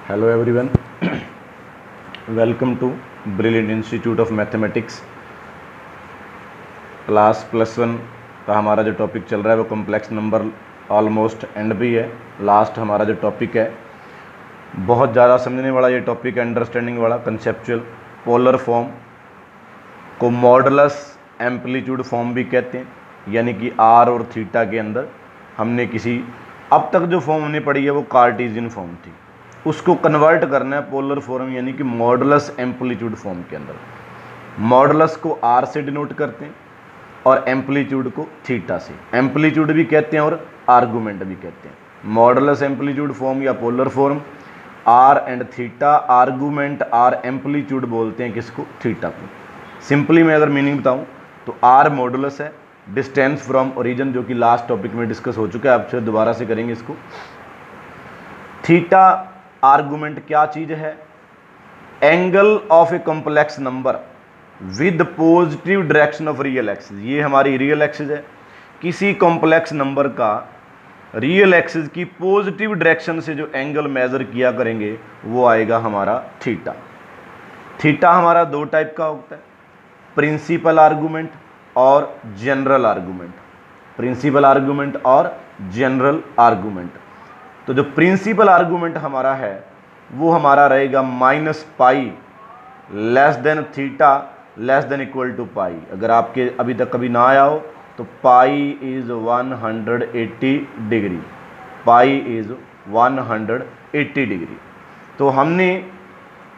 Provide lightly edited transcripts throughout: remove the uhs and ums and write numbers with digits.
Hello everyone, welcome to Brilliant Institute of Mathematics. Class +1 का हमारा जो टॉपिक चल रहा है वो कॉम्प्लेक्स नंबर ऑलमोस्ट एंड भी है। लास्ट हमारा जो टॉपिक है बहुत ज़्यादा समझने वाला ये टॉपिक है, अंडरस्टैंडिंग वाला, कंसेप्चुअल। पोलर फॉर्म को मॉडुलस एम्पलीट्यूड फॉर्म भी कहते हैं, यानी कि आर और थीटा के अंदर हमने किसी अब तक जो फॉर्म हमने पढ़ी है वो कार्टेशियन फॉर्म थी, उसको कन्वर्ट करना है पोलर फॉर्म यानी कि मॉडुलस एम्पलीट्यूड फॉर्म के अंदर। मॉडुलस को आर से डिनोट करते हैं और एम्पलीट्यूड को थीटा से। एम्पलीट्यूड भी कहते हैं और आर्गूमेंट भी कहते हैं। मॉडुलस एम्पलीट्यूड फॉर्म या polar form r and theta, argument r, amplitude बोलते हैं किसको? थीटा को। सिंपली मैं अगर मीनिंग बताऊं तो आर मॉडुलस है, डिस्टेंस फ्रॉम ओरिजिन, जो कि लास्ट टॉपिक में डिस्कस हो चुका है, आप फिर दोबारा से करेंगे इसको। थीटा आर्गुमेंट क्या चीज है? Angle of a complex number with positive direction of real axis. ये हमारी रियल एक्सिस है। किसी कॉम्प्लेक्स नंबर का रियल एक्सिस की पॉजिटिव डायरेक्शन से जो एंगल मेजर किया करेंगे वो आएगा हमारा थीटा। थीटा हमारा दो टाइप का होता है, प्रिंसिपल आर्गुमेंट और जनरल आर्गुमेंट। प्रिंसिपल आर्गुमेंट और जनरल आर्गुमेंट। तो जो प्रिंसिपल आर्गूमेंट हमारा है वो हमारा रहेगा -pi less than theta less than equal to pi. अगर आपके अभी तक कभी ना आया हो तो pi is 180 degree, pi is 180 degree. तो हमने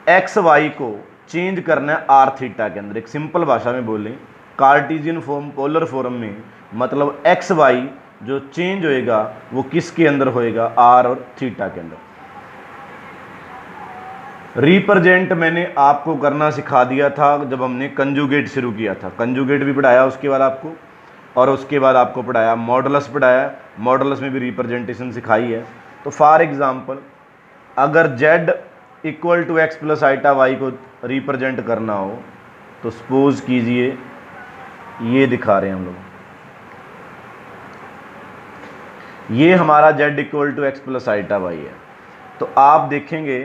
एक्स वाई को चेंज करना है आर थीटा के अंदर। एक सिंपल भाषा में बोलें, कार्टेशियन फॉर्म पोलर फॉर्म में मतलब एक्स वाई जो चेंज होएगा वो किसके अंदर होएगा? आर और थीटा के अंदर। रिप्रेजेंट मैंने आपको करना सिखा दिया था जब हमने कंजुगेट शुरू किया था। कंजुगेट भी पढ़ाया उसके बाद आपको, और उसके बाद आपको पढ़ाया मॉडुलस पढ़ाया। मॉडुलस में भी रिप्रेजेंटेशन सिखाई है। तो फॉर एग्जांपल अगर z equal to x plus iota y को रिप्रेजेंट करना हो तो सपोज कीजिए ये दिखा रहे हैं हम लोग, ये हमारा z equal to x plus iota y है। तो आप देखेंगे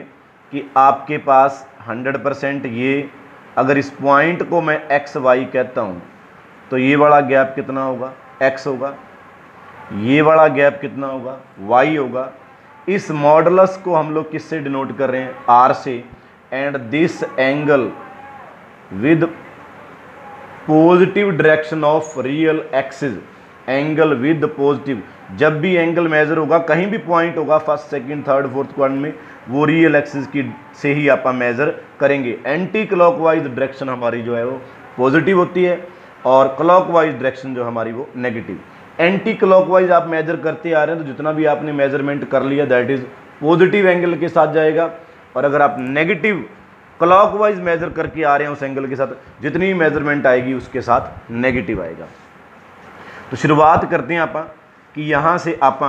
कि आपके पास 100% ये, अगर इस पॉइंट को मैं एक्स वाई कहता हूँ तो ये वाला गैप कितना होगा? x होगा। ये वाला गैप कितना होगा? y होगा। इस मॉडुलस को हम लोग किससे डिनोट कर रहे हैं? r से। And this angle with positive direction of real axis, angle with positive. जब भी एंगल मेजर होगा, कहीं भी पॉइंट होगा first second third fourth quadrant में, वो रियल एक्सिस की से ही आप मेजर करेंगे। एंटी क्लॉकवाइज डायरेक्शन हमारी जो है वो पॉजिटिव होती है और क्लॉकवाइज डायरेक्शन जो हमारी वो नेगेटिव। एंटी क्लॉकवाइज आप मेजर करते आ रहे हैं तो जितना भी आपने मेजरमेंट कर लिया दैट इज पॉजिटिव एंगल के साथ जाएगा, और अगर आप नेगेटिव क्लॉकवाइज मेजर करके आ रहे हैं उस एंगल के साथ, जितनी मेजरमेंट आएगी उसके साथ नेगेटिव आएगा। तो शुरुआत करते हैं आप कि यहाँ से आप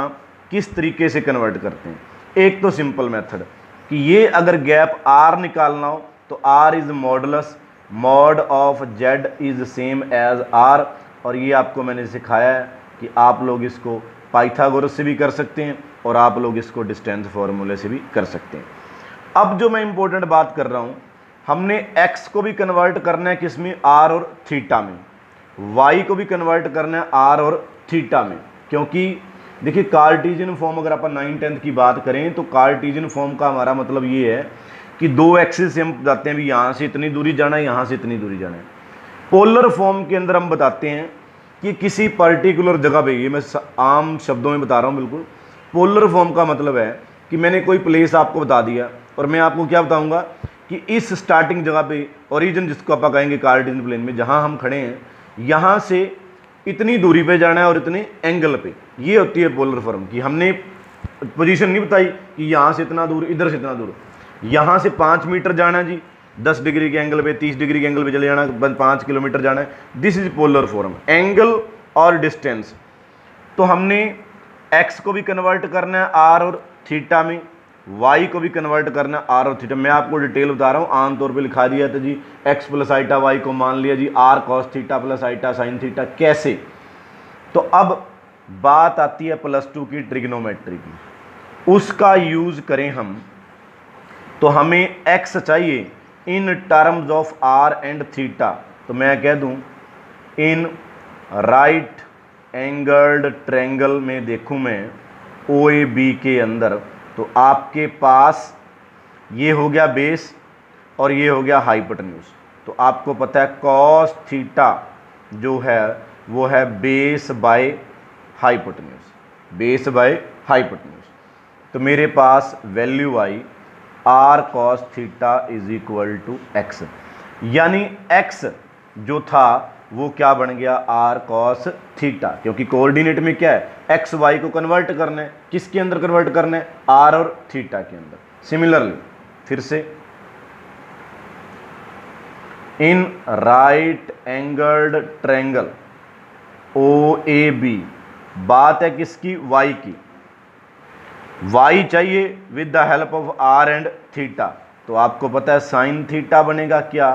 किस तरीके से कन्वर्ट करते हैं। एक तो सिंपल मेथड कि ये अगर गैप आर निकालना हो तो r is modulus, mod of z is same as r. और ये आपको मैंने सिखाया है कि आप लोग इसको पाइथागोरस से भी कर सकते हैं और आप लोग इसको डिस्टेंस फार्मूले से भी कर सकते हैं। अब जो मैं इंपॉर्टेंट बात कर रहा हूँ, हमने x को भी कन्वर्ट करना है किस में? r और थीटा में। y को भी कन्वर्ट करना है r और थीटा में, क्योंकि देखिए कार्टेशियन फॉर्म अगर अपन 9-10 की बात करें तो कार्टेशियन फॉर्म का हमारा मतलब ये है कि दो एक्सिस से हम बताते हैं भी यहाँ से इतनी दूरी जाना है, यहाँ से इतनी दूरी जाना है। पोलर फॉर्म के अंदर हम बताते हैं कि किसी पर्टिकुलर जगह पे, ये मैं आम शब्दों में बता रहा हूँ बिल्कुल। पोलर फॉर्म का मतलब है कि मैंने कोई प्लेस आपको बता दिया और मैं आपको क्या बताऊंगा कि इस स्टार्टिंग जगह पे ओरिजिन, जिसको आप कहेंगे कार्टेशियन प्लेन में, जहां हम खड़े हैं यहां से इतनी दूरी पे जाना है और इतने एंगल पे। ये होती है पोलर फॉर्म की। हमने पोजीशन नहीं बताई कि यहां से इतना दूर, इधर से इतना दूर। यहां से 5 मीटर जाना है जी, 10 डिग्री के एंगल पे, 30 डिग्री के एंगल पे चले जाना, 5 किलोमीटर जाना है। This is polar form, angle और डिस्टेंस। तो हमने एक्स को भी कन्वर्ट करना है आर और थीटा में, y को भी कन्वर्ट करना है आर और थीटा। मैं आपको डिटेल बता रहा हूँ, आमतौर पे लिखा दिया था z x plus iota y को मान लिया z r cos theta plus iota sine theta. कैसे? तो अब बात आती है +2 की ट्रिग्नोमेट्री की, उसका यूज करें हम तो हमें x चाहिए in terms of r and theta. तो मैं कह दूं इन राइट एंगल्ड ट्रायंगल में देखूं मैं OAB के अंदर, तो आपके पास ये हो गया बेस और ये हो गया हाइपोटेन्यूज। तो आपको पता है कॉस थीटा जो है वो है base by hypotenuse, base by hypotenuse. तो मेरे पास वैल्यू आई r cos theta is equal to x, यानी x जो था वो क्या बन गया r cos थीटा, क्योंकि कोऑर्डिनेट में क्या है x y को कन्वर्ट करना है, किसके अंदर कन्वर्ट करना है, r और थीटा के अंदर। सिमिलरली फिर से in right angled triangle OAB, बात है किसकी, y की, y चाहिए with the help of r and theta. तो आपको पता है साइन थीटा बनेगा क्या,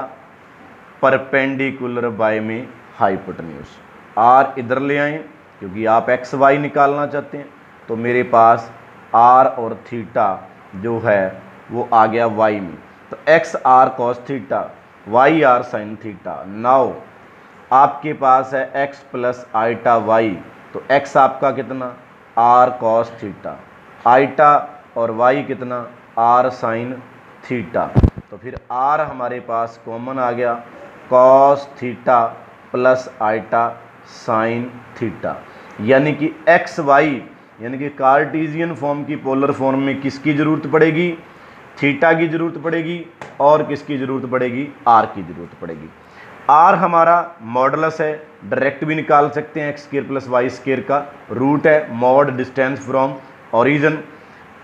परपेंडिकुलर बाय में हाइपोटेन्यूज। r इधर ले आए क्योंकि आप x y निकालना चाहते हैं, तो मेरे पास r और थीटा जो है वो आ गया y में। तो x r cos theta, y r sin theta. Now आपके पास है x प्लस आइटा y, तो x आपका कितना r cos थीटा, आइटा और y कितना r sin थीटा। तो फिर r हमारे पास कॉमन आ गया, cos theta plus iota sin theta, यानी कि x y यानी कि कार्टेशियन फॉर्म की पोलर फॉर्म में किसकी ज़रूरत पड़ेगी, थीटा की ज़रूरत पड़ेगी, और किसकी ज़रूरत पड़ेगी, r की ज़रूरत पड़ेगी। r हमारा मॉडुलस है, डायरेक्ट भी निकाल सकते हैं, x square plus y square का रूट है, mod distance from origin.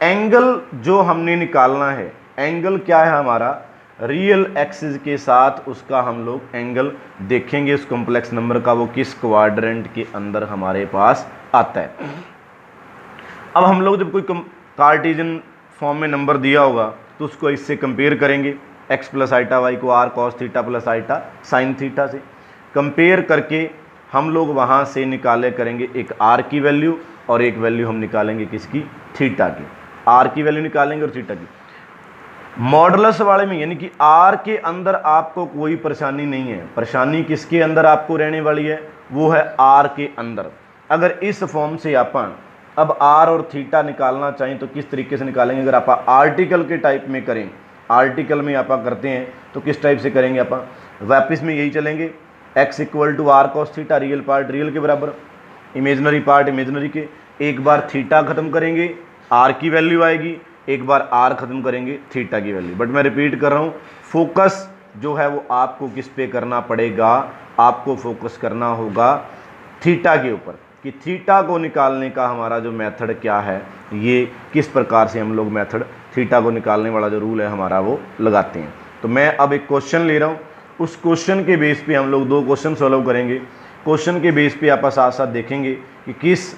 Angle जो हमने निकालना है, एंगल क्या है हमारा, रियल एक्सिस के साथ उसका हम लोग एंगल देखेंगे उस कॉम्प्लेक्स नंबर का, वो किस क्वाड्रेंट के अंदर हमारे पास आता है। अब हम लोग जब कोई कार्टेशियन फॉर्म में नंबर दिया होगा तो उसको इससे कंपेयर करेंगे, x प्लस आइटा वाई को r cos theta plus iota sine theta से कंपेयर करके हम लोग वहाँ से निकाले करेंगे एक r की वैल्यू और एक वैल्यू हम निकालेंगे किसकी, थीटा की। r की वैल्यू निकालेंगे और थीटा की। मॉडुलस वाले में यानी कि r के अंदर आपको कोई परेशानी नहीं है, परेशानी किसके अंदर आपको रहने वाली है, वो है r के अंदर। अगर इस फॉर्म से अपन अब r और थीटा निकालना चाहें तो किस तरीके से निकालेंगे, अगर आप आर्टिकल के टाइप में करें, आर्टिकल में आप करते हैं तो किस टाइप से करेंगे, आप वापस में यही चलेंगे, x equal to r cos theta, real part real के बराबर, इमेजनरी पार्ट इमेजनरी के। एक बार थीटा ख़त्म करेंगे r की वैल्यू आएगी, एक बार r ख़त्म करेंगे थीटा की वैल्यू। बट मैं रिपीट कर रहा हूँ, फोकस जो है वो आपको किस पे करना पड़ेगा, आपको फोकस करना होगा थीटा के ऊपर, कि थीटा को निकालने का हमारा जो मेथड क्या है, ये किस प्रकार से हम लोग मेथड थीटा को निकालने वाला जो रूल है हमारा वो लगाते हैं। तो मैं अब एक क्वेश्चन ले रहा हूँ, उस क्वेश्चन के बेस पे हम लोग 2 क्वेश्चन सॉल्व करेंगे। क्वेश्चन के बेस पे आप साथ साथ देखेंगे कि किस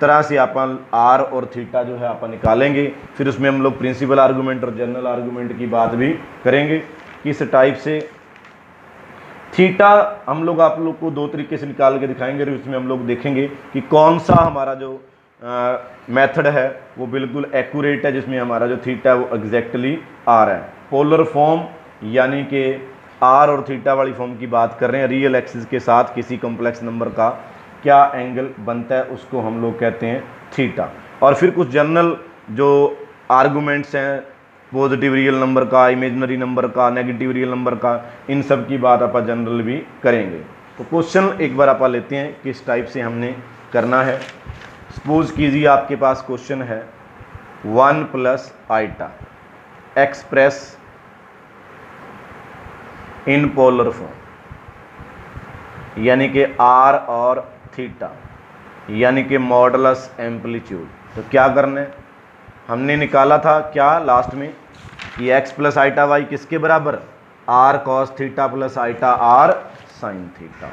तरह से अपन r और थीटा जो है अपन निकालेंगे, फिर उसमें हम लोग प्रिंसिपल आर्गूमेंट और जनरल आर्गूमेंट की बात भी करेंगे, किस टाइप से थीटा हम लोग आप लोग को 2 तरीके से निकाल के दिखाएंगे। और इसमें हम लोग देखेंगे कि कौन सा हमारा जो मेथड है वो बिल्कुल एक्यूरेट है, जिसमें हमारा जो थीटा है वो एग्जैक्टली आ रहा है। पोलर फॉर्म यानी कि r और थीटा वाली फॉर्म की बात कर रहे हैं, रियल एक्सिस के साथ किसी कॉम्प्लेक्स नंबर का क्या एंगल बनता है उसको हम लोग कहते हैं थीटा। और फिर कुछ जनरल जो आर्गूमेंट्स हैं, पॉजिटिव रियल नंबर का, इमेजिनरी नंबर का, नेगेटिव रियल नंबर का, इन सब की बात आप जनरल भी करेंगे। तो क्वेश्चन एक बार आप लेते हैं किस टाइप से हमने करना है। सपोज कीजिए आपके पास क्वेश्चन है 1 plus iota express in polar form, यानी कि r और थीटा, यानी कि मॉडुलस एम्पलीट्यूड। तो क्या करना है, हमने निकाला था क्या लास्ट में कि x प्लस आइटा वाई किसके बराबर, r cos theta plus iota r sin theta.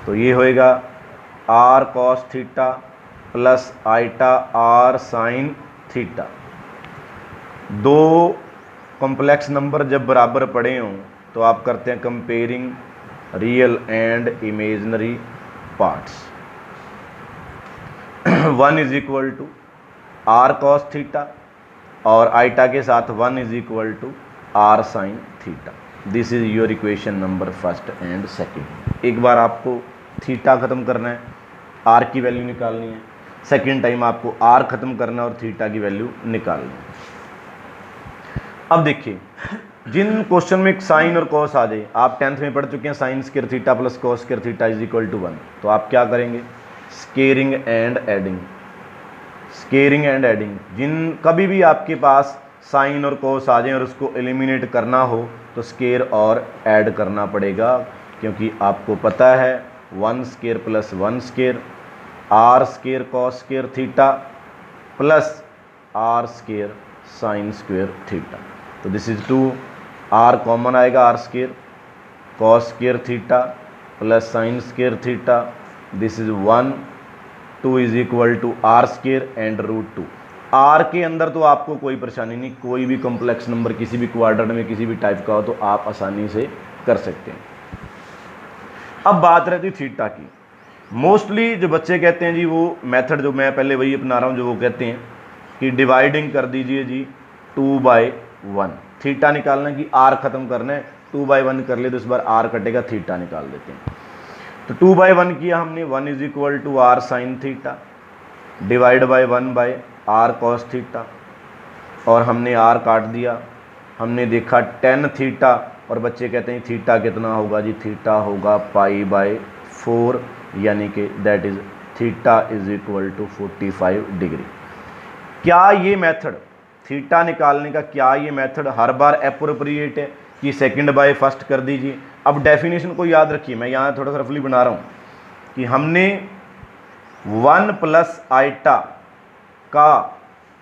तो ये होएगा r cos theta plus iota r sin theta. 2 complex number जब बराबर पड़े हों तो आप करते हैं comparing real and imaginary parts. 1 is equal to r cos theta और आइटा के साथ 1 is equal to are sine theta. This is your equation number first and second. एक बार आपको थीटा ख़त्म करना है, आर की वैल्यू निकालनी है, सेकंड टाइम आपको आर ख़त्म करना है और थीटा की वैल्यू निकालनी है। अब देखिए, जिन क्वेश्चन में साइन और कॉस आ जाए, आप 10th में पढ़ चुके हैं sine square theta plus cos square theta is equal to 1, तो आप क्या करेंगे, squaring and adding. Squaring and adding, जिन कभी भी आपके पास साइन और कॉस आ जाए और उसको एलिमिनेट करना हो तो स्केयर और ऐड करना पड़ेगा, क्योंकि आपको पता है 1 square plus 1 square r square cos square theta plus r square sine square theta. तो दिस इज 2, आर कॉमन आएगा, r square cos square theta plus sine square theta, this is 1, 2 is equal to r square and root 2। R के अंदर तो आपको कोई परेशानी नहीं, कोई भी कॉम्प्लेक्स नंबर किसी भी क्वाड्रेंट में किसी भी टाइप का हो तो आप आसानी से कर सकते हैं। अब बात रहती थीटा की। मोस्टली जो बच्चे कहते हैं जी, वो मेथड जो मैं पहले वही अपना रहा हूँ, जो वो कहते हैं कि डिवाइडिंग कर दीजिए जी 2/1, थीटा निकालना कि आर ख़त्म करना है, 2/1 कर ले तो इस बार आर कटेगा, थीटा निकाल देते हैं। तो 2/1 किया हमने, 1 is equal to are sine theta divide by 1/आर कॉस थीटा, और हमने आर काट दिया, हमने देखा 10 थीटा, और बच्चे कहते हैं थीटा कितना होगा जी, थीटा होगा π/4, यानी कि that is theta is equal to 45 degree. क्या ये मेथड थीटा निकालने का, क्या ये मेथड हर बार एप्रोप्रिएट है कि सेकंड बाय फर्स्ट कर दीजिए? अब डेफिनेशन को याद रखिए, मैं यहाँ थोड़ा सा रफली बना रहा हूँ कि हमने 1 प्लस आइटा का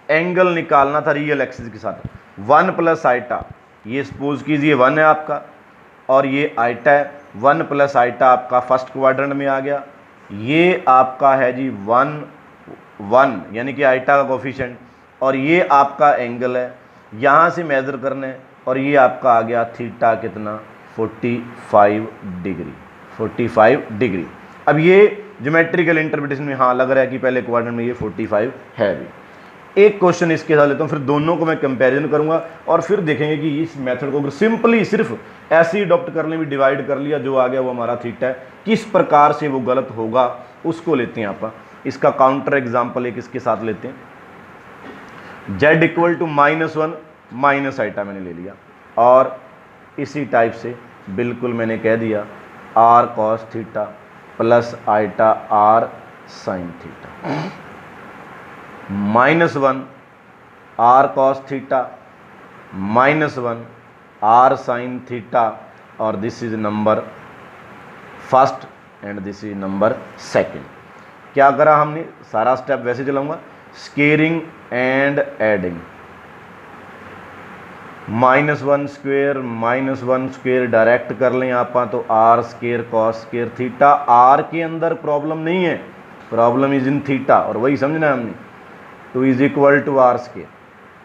एंगल निकालना था रियल एक्सिस के साथ। 1 प्लस आइटा, ये सपोज कीजिए 1 है आपका और ये आइटा है, 1 प्लस आइटा आपका फर्स्ट क्वाड्रेंट में आ गया, ये आपका है जी 1 यानी कि आइटा का कोफिशिएंट, और ये आपका एंगल है, यहाँ से मेज़र करना है, और ये आपका आ गया थीटा कितना, 45 डिग्री, 45 डिग्री। अब ये ज्योमेट्रिकल इंटरप्रिटेशन में हाँ लग रहा है कि पहले क्वाड्रेंट में ये 45 है भी। एक क्वेश्चन इसके साथ लेता हूँ, फिर दोनों को मैं कंपैरिजन करूँगा और फिर देखेंगे कि इस मेथड को अगर सिंपली सिर्फ ऐसे ही अडॉप्ट करने में डिवाइड कर लिया, जो आ गया वो हमारा थीटा है, किस प्रकार से वो गलत होगा उसको लेते हैं आप। इसका काउंटर एग्जाम्पल एक इसके साथ लेते हैं, z equal to -1 minus iota मैंने ले लिया, और इसी टाइप से बिल्कुल मैंने कह दिया R cos theta plus iota R sine theta, -1 are cos theta -1 are sine theta, और this is number first and this is number second. क्या करा हमने, सारा स्टेप वैसे चलाऊंगा, squaring and adding, -1 square direct कर लें आप तो R square cos square theta. R के अंदर प्रॉब्लम नहीं है, प्रॉब्लम इज इन थीटा, और वही समझना है हमने, 2 is equal to r square,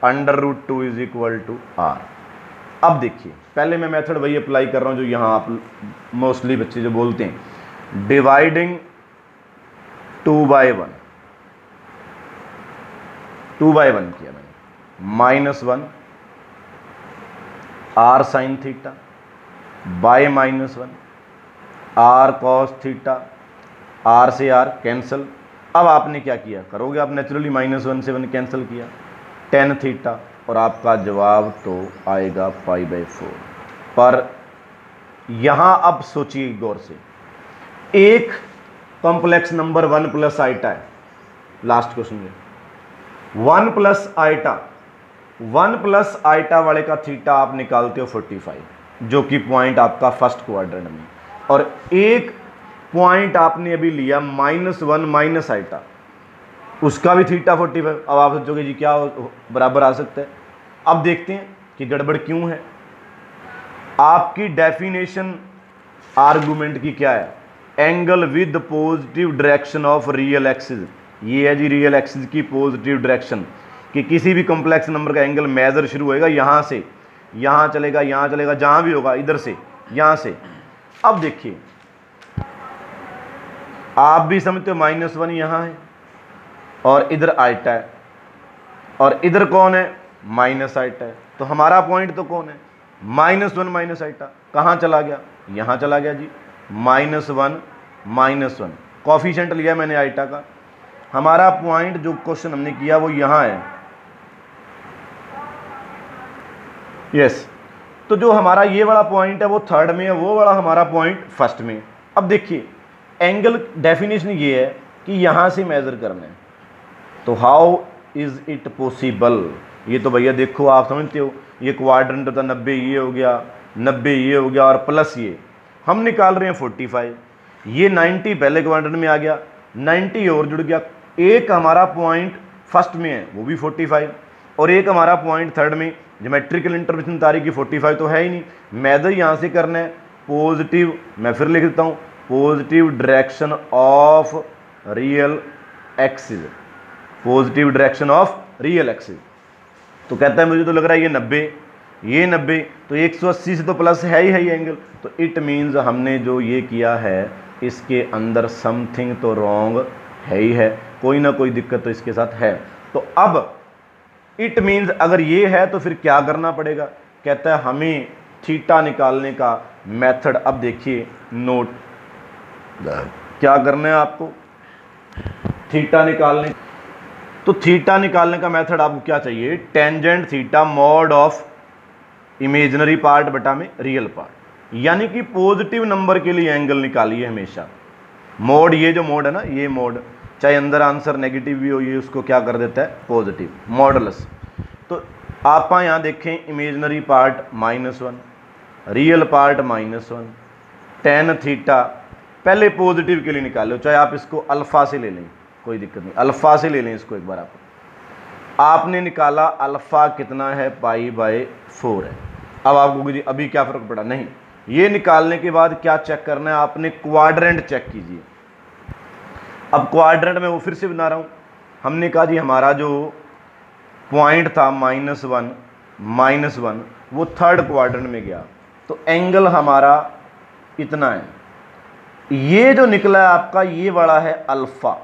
√2 is equal to r. अब देखिए, पहले मैं मेथड वही अप्लाई कर रहा हूँ जो यहाँ आप मोस्टली बच्चे जो बोलते हैं, डिवाइडिंग 2/1 किया मैंने, -1 are sine theta by -1 are cos theta, r से आर कैंसिल। अब आपने क्या किया, करोगे आप नेचुरली, -1 से 1 कैंसिल किया, 10 थीटा, और आपका जवाब तो आएगा π/4। पर यहाँ अब सोचिए गौर से, एक कॉम्प्लेक्स नंबर 1 प्लस आइटा है, लास्ट क्वेश्चन में 1 प्लस आइटा वाले का थीटा आप निकालते हो 45, जो कि पॉइंट आपका फर्स्ट क्वाड्रेंट में, और एक पॉइंट आपने अभी लिया -1 माइनस आइटा, उसका भी थीटा 45। अब आप सोचोगे जी क्या बराबर आ सकता है। अब देखते हैं कि गड़बड़ क्यों है। आपकी डेफिनेशन आर्गुमेंट की क्या है, angle with positive direction of real axis, ये है जी रियल एक्सिस की पॉजिटिव डायरेक्शन, कि किसी भी कॉम्प्लेक्स नंबर का एंगल मेजर शुरू होएगा यहाँ से, यहाँ चलेगा, यहाँ चलेगा, जहाँ भी होगा, इधर से, यहाँ से। अब देखिए, आप भी समझते हो -1 यहाँ है और इधर आइटा है, और इधर कौन है, माइनस आइटा है, तो हमारा पॉइंट तो कौन है, -1 माइनस आइटा। कहाँ चला गया, यहाँ चला गया जी, -1 -1 कॉफिशिएंट लिया मैंने आइटा का। हमारा पॉइंट जो क्वेश्चन हमने किया वो यहाँ है, यस। तो जो हमारा ये वाला पॉइंट है वो थर्ड में है, वो वाला हमारा पॉइंट फर्स्ट में। अब देखिए एंगल डेफिनेशन ये है कि यहाँ से मेजर करना है, तो हाउ इज़ इट पॉसिबल। ये तो भैया देखो आप समझते हो, ये क्वाड्रेंट होता 90 ये हो गया, 90 ये हो गया और प्लस ये हम निकाल रहे हैं 45, ये 90 पहले क्वाड्रेंट में आ गया, 90 और जुड़ गया। एक हमारा पॉइंट फर्स्ट में है वो भी 45 और एक हमारा पॉइंट थर्ड में। ज्योमेट्रिकल इंटरप्रिटेशन तारीख की 45 तो है ही नहीं, मेजर यहाँ से करना है पॉजिटिव, मैं फिर लिख देता हूँ, positive direction of real axis, positive direction of real axis. तो कहता है मुझे तो लग रहा है ये 90, ये 90, तो 180 से तो प्लस है ही एंगल, तो इट मीन्स हमने जो ये किया है इसके अंदर समथिंग तो रॉन्ग है ही है, कोई ना कोई दिक्कत तो इसके साथ है। तो अब इट मीन्स अगर ये है तो फिर क्या करना पड़ेगा, कहता है हमें थीटा निकालने का मेथड। अब देखिए नोट क्या करना है आपको, थीटा निकालने, तो थीटा निकालने का मेथड आपको क्या चाहिए, tangent theta mod of imaginary part बटा में रियल पार्ट, यानी कि पॉजिटिव नंबर के लिए एंगल निकालिए हमेशा। मोड, ये जो मोड है ना, ये मोड चाहे अंदर आंसर नेगेटिव भी हो, ये उसको क्या कर देता है पॉजिटिव, मॉडुलस। तो आप यहाँ देखें imaginary part -1, real part -1, tan theta पहले पॉजिटिव के लिए निकालो, चाहे आप इसको अल्फा से ले लें कोई दिक्कत नहीं, अल्फा से ले लें इसको एक बार। आपने निकाला अल्फा कितना है, π/4 है। अब आपको जी अभी क्या फ़र्क पड़ा, नहीं, ये निकालने के बाद क्या चेक करना है आपने, क्वाड्रेंट चेक कीजिए। अब क्वाड्रेंट में वो फिर से बना रहा हूँ, हमने कहा जी हमारा जो पॉइंट था -1 वो थर्ड क्वाड्रेंट में गया, तो एंगल हमारा इतना है, ये जो निकला है आपका ये वाला है अल्फ़ा,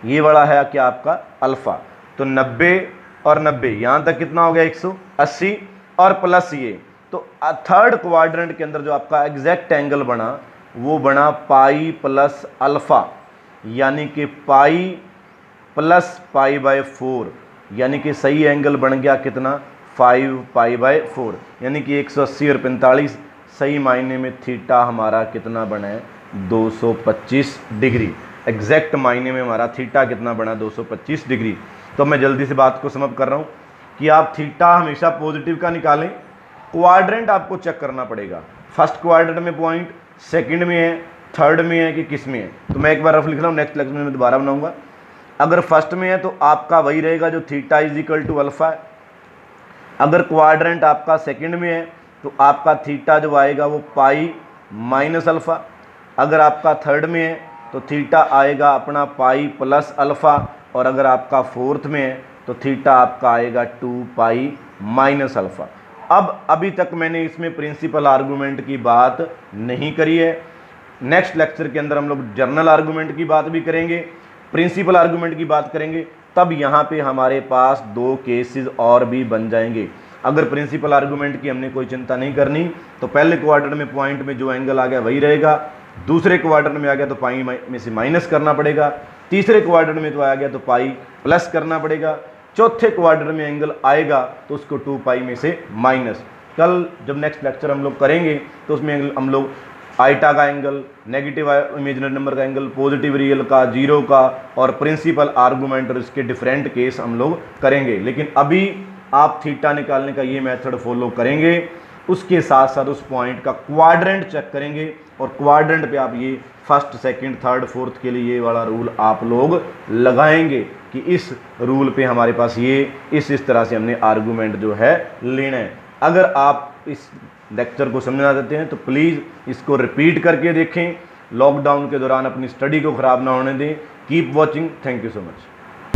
ये वाला है क्या आपका अल्फ़ा। तो 90 और 90 यहाँ तक कितना हो गया 180 और प्लस ये, तो थर्ड क्वाड्रेंट के अंदर जो आपका एग्जैक्ट एंगल बना वो बना π+α, यानी कि π + π/4, यानी कि सही एंगल बन गया कितना 5π/4, यानी कि 180 और 45 सही मायने में थीटा हमारा कितना बना है 225 डिग्री। एग्जैक्ट मायने में हमारा थीटा कितना बना 225 डिग्री। तो मैं जल्दी से बात को समझ कर रहा हूँ कि आप थीटा हमेशा पॉजिटिव का निकालें, क्वाड्रेंट आपको चेक करना पड़ेगा, फर्स्ट क्वाड्रेंट में पॉइंट, सेकंड में है, थर्ड में है कि किस में है। तो मैं एक बार रफ लिख रहा हूँ, नेक्स्ट लेक्चर में दोबारा बनाऊंगा। अगर फर्स्ट में है तो आपका वही रहेगा जो थीटा = अल्फा है। अगर क्वाड्रेंट आपका सेकंड में है तो आपका थीटा जो आएगा वो π-α। अगर आपका थर्ड में है तो थीटा आएगा अपना π+α, और अगर आपका फोर्थ में है तो थीटा आपका आएगा 2π-α। अब अभी तक मैंने इसमें प्रिंसिपल आर्गूमेंट की बात नहीं करी है, नेक्स्ट लेक्चर के अंदर हम लोग जर्नल आर्गूमेंट की बात भी करेंगे, प्रिंसिपल आर्गूमेंट की बात करेंगे, तब यहाँ पे हमारे पास 2 केसेस और भी बन जाएंगे। अगर प्रिंसिपल आर्गूमेंट की हमने कोई चिंता नहीं करनी तो पहले क्वाड्रेंट में पॉइंट में जो एंगल आ गया वही रहेगा, दूसरे क्वाड्रेंट में आ गया तो पाई में से माइनस करना पड़ेगा, तीसरे क्वाड्रेंट में तो आ गया तो पाई प्लस करना पड़ेगा, चौथे क्वाड्रेंट में एंगल आएगा तो उसको 2π में से माइनस। कल जब नेक्स्ट लेक्चर हम लोग करेंगे तो उसमें हम लोग आइटा का एंगल, नेगेटिव इमेजिनरी नंबर का एंगल, पॉजिटिव रियल का, जीरो का, और प्रिंसिपल आर्गूमेंट और इसके डिफरेंट केस हम लोग करेंगे। लेकिन अभी आप थीटा निकालने का ये मेथड फॉलो करेंगे, उसके साथ साथ उस पॉइंट का क्वाड्रेंट चेक करेंगे, और क्वाड्रेंट पे आप ये फर्स्ट, सेकंड, थर्ड, फोर्थ के लिए ये वाला रूल आप लोग लगाएंगे कि इस रूल पे हमारे पास ये इस तरह से हमने आर्गूमेंट जो है लेना है। अगर आप इस लेक्चर को समझना चाहते हैं तो प्लीज़ इसको रिपीट करके देखें, लॉकडाउन के दौरान अपनी स्टडी को ख़राब ना होने दें। Keep watching, thank you so much.